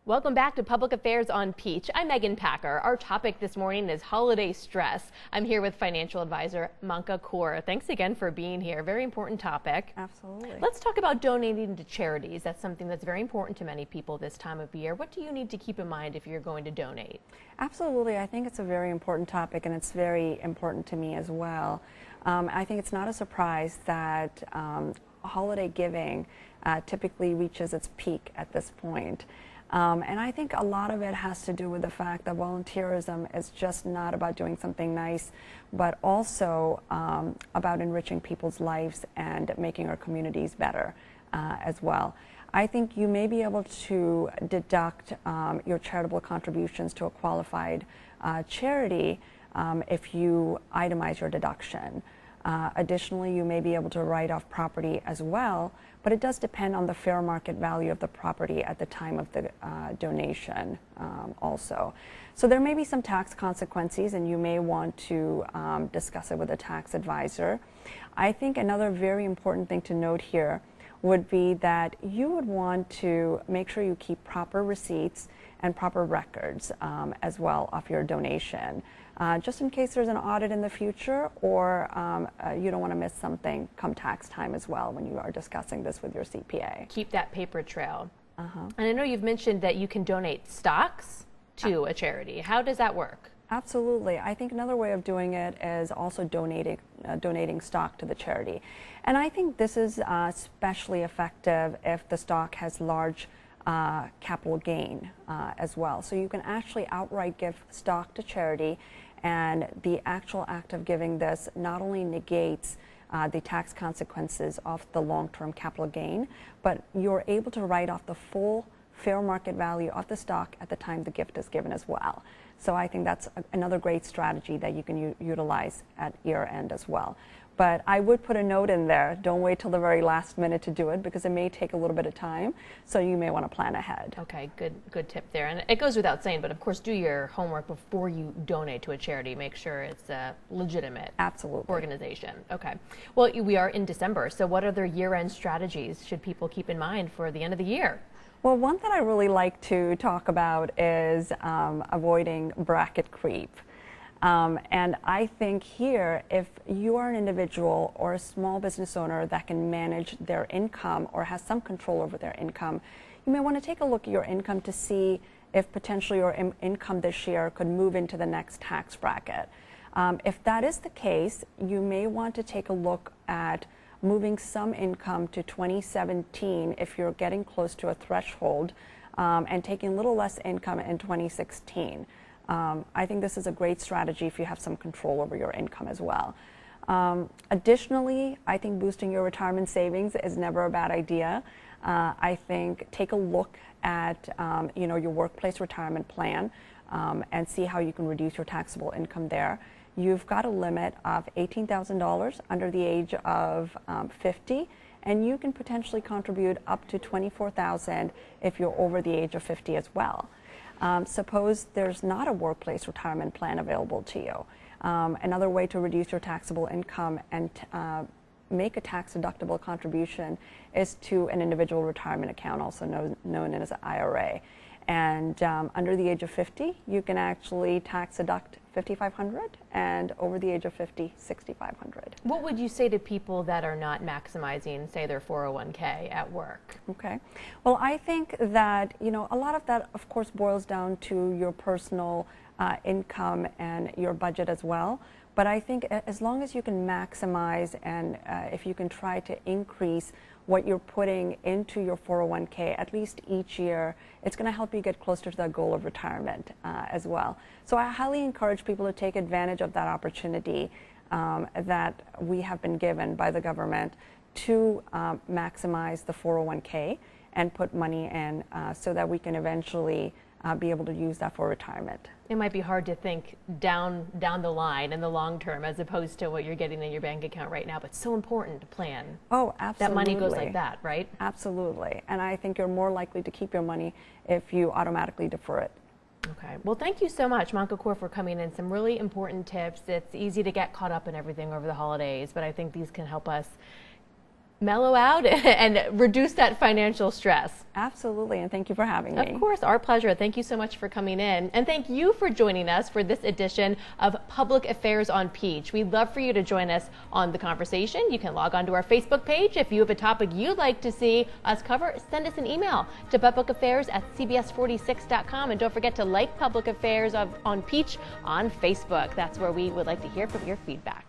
Welcome back to Public Affairs on Peach. I'm Megan Packer. Our topic this morning is holiday stress. I'm here with financial advisor Manka Kaur. Thanks again for being here. Very important topic. Absolutely. Let's talk about donating to charities. That's something that's very important to many people this time of year. What do you need to keep in mind if you're going to donate? Absolutely. I think it's a very important topic, and it's very important to me as well. I think it's not a surprise that holiday giving typically reaches its peak at this point. And I think a lot of it has to do with the fact that volunteerism is just not about doing something nice, but also about enriching people's lives and making our communities better as well. I think you may be able to deduct your charitable contributions to a qualified charity if you itemize your deduction. Additionally, you may be able to write off property as well, but it does depend on the fair market value of the property at the time of the donation also. So there may be some tax consequences, and you may want to discuss it with a tax advisor. I think another very important thing to note here would be that you would want to make sure you keep proper receipts and proper records as well of your donation. Just in case there's an audit in the future, or you don't want to miss something come tax time as well when you are discussing this with your CPA. Keep that paper trail. And I know you've mentioned that you can donate stocks to a charity. How does that work? Absolutely. I think another way of doing it is also donating stock to the charity. And I think this is especially effective if the stock has large capital gain as well. So you can actually outright give stock to charity, and the actual act of giving this not only negates the tax consequences of the long-term capital gain, but you're able to write off the full fair market value of the stock at the time the gift is given as well. So I think that's another great strategy that you can utilize at year end as well. But I would put a note in there, don't wait till the very last minute to do it, because it may take a little bit of time, so you may want to plan ahead. Okay, good tip there. And it goes without saying, but of course do your homework before you donate to a charity. Make sure it's a legitimate organization. Okay. Well, we are in December, so what other year-end strategies should people keep in mind for the end of the year? Well, one that I really like to talk about is avoiding bracket creep. And I think here, if you are an individual or a small business owner that can manage their income or has some control over their income, you may want to take a look at your income to see if potentially your income this year could move into the next tax bracket. If that is the case, you may want to take a look at moving some income to 2017 if you're getting close to a threshold, and taking a little less income in 2016. I think this is a great strategy if you have some control over your income as well. Additionally, I think boosting your retirement savings is never a bad idea. I think take a look at your workplace retirement plan and see how you can reduce your taxable income there. You've got a limit of $18,000 under the age of 50, and you can potentially contribute up to $24,000 if you're over the age of 50 as well. Suppose there's not a workplace retirement plan available to you. Another way to reduce your taxable income and make a tax-deductible contribution is to an individual retirement account, also known as an IRA. And under the age of 50, you can actually tax deduct $5,500, and over the age of 50, $6,500. What would you say to people that are not maximizing, say, their 401k at work? Okay. Well, I think that, a lot of that, of course, boils down to your personal income and your budget as well. But I think as long as you can maximize, and if you can try to increase what you're putting into your 401k at least each year, it's going to help you get closer to that goal of retirement as well. So I highly encourage people to take advantage of that opportunity that we have been given by the government to maximize the 401k and put money in so that we can eventually be able to use that for retirement. It might be hard to think down the line in the long term as opposed to what you're getting in your bank account right now, but so important to plan. Oh, absolutely. That money goes like that, right? Absolutely. And I think you're more likely to keep your money if you automatically defer it. Okay. Well, thank you so much, Manka Kaur, for coming in. Some really important tips. It's easy to get caught up in everything over the holidays, but I think these can help us mellow out and reduce that financial stress. Absolutely, and thank you for having me. Of course, our pleasure. Thank you so much for coming in. And thank you for joining us for this edition of Public Affairs on Peach. We'd love for you to join us on the conversation. You can log on to our Facebook page. If you have a topic you'd like to see us cover, send us an email to publicaffairs@cbs46.com. And don't forget to like Public Affairs on Peach on Facebook. That's where we would like to hear from your feedback.